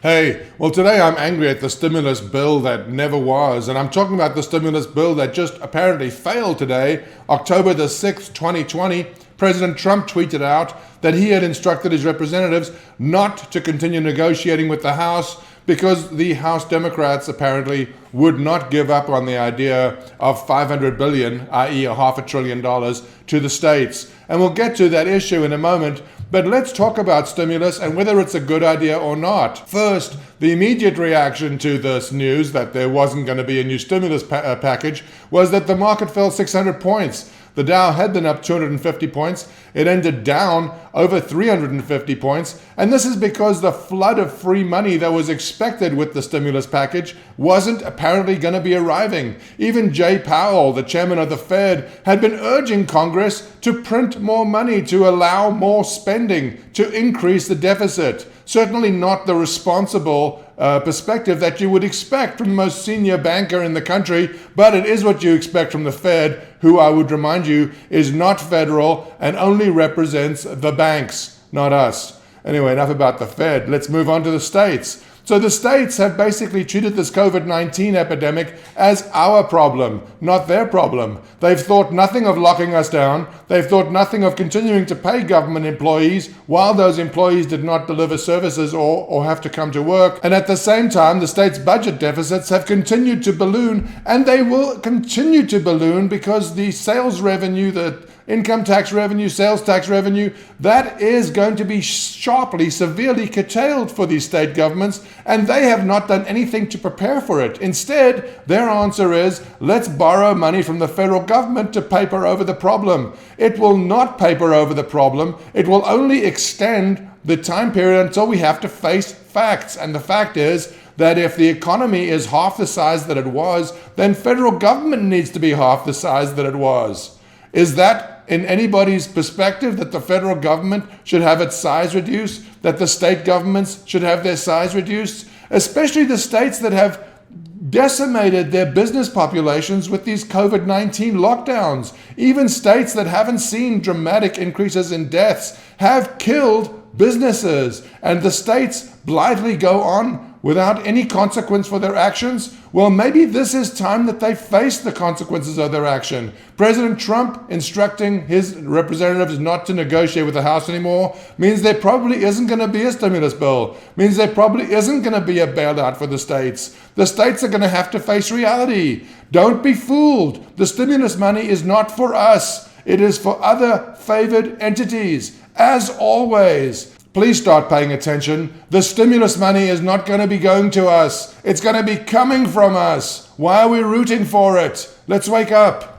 Hey, well, today I'm angry at the stimulus bill that never was, and I'm talking about the stimulus bill that just apparently failed today. October the 6th, 2020, President Trump tweeted out that he had instructed his representatives not to continue negotiating with the House because the House Democrats apparently would not give up on the idea of $500 billion, i.e. a $500 billion, to the states. And we'll get to that issue in a moment. But let's talk about stimulus and whether it's a good idea or not. First, the immediate reaction to this news that there wasn't going to be a new stimulus package was that the market fell 600 points. The Dow had been up 250 points. It ended down over 350 points. And this is because the flood of free money that was expected with the stimulus package wasn't apparently going to be arriving. Even Jay Powell, the chairman of the Fed, had been urging Congress to print more money, to allow more spending, to increase the deficit. Certainly not the responsible perspective that you would expect from the most senior banker in the country, but it is what you expect from the Fed, who I would remind you is not federal and only represents the banks, not us. Anyway, enough about the Fed. Let's move on to the states. So the states have basically treated this COVID-19 epidemic as our problem, not their problem. They've thought nothing of locking us down. They've thought nothing of continuing to pay government employees while those employees did not deliver services or have to come to work. And at the same time, the states' budget deficits have continued to balloon, and they will continue to balloon because the sales revenue, the income tax revenue, sales tax revenue, that is going to be sharply, severely curtailed for these state governments, and they have not done anything to prepare for it. Instead, their answer is, let's borrow money from the federal government to paper over the problem. It will not paper over the problem. It will only extend the time period until we have to face facts. And the fact is that if the economy is half the size that it was, then federal government needs to be half the size that it was. Is that in anybody's perspective, that the federal government should have its size reduced, that the state governments should have their size reduced, especially the states that have decimated their business populations with these COVID-19 lockdowns? Even states that haven't seen dramatic increases in deaths have killed businesses, and the states blithely go on without any consequence for their actions. Well, maybe this is time that they face the consequences of their action. President Trump instructing his representatives not to negotiate with the House anymore means there probably isn't going to be a stimulus bill, means there probably isn't going to be a bailout for the states. The states are going to have to face reality. Don't be fooled. The stimulus money is not for us. It is for other favored entities. As always, please start paying attention. The stimulus money is not going to be going to us. It's going to be coming from us. Why are we rooting for it? Let's wake up.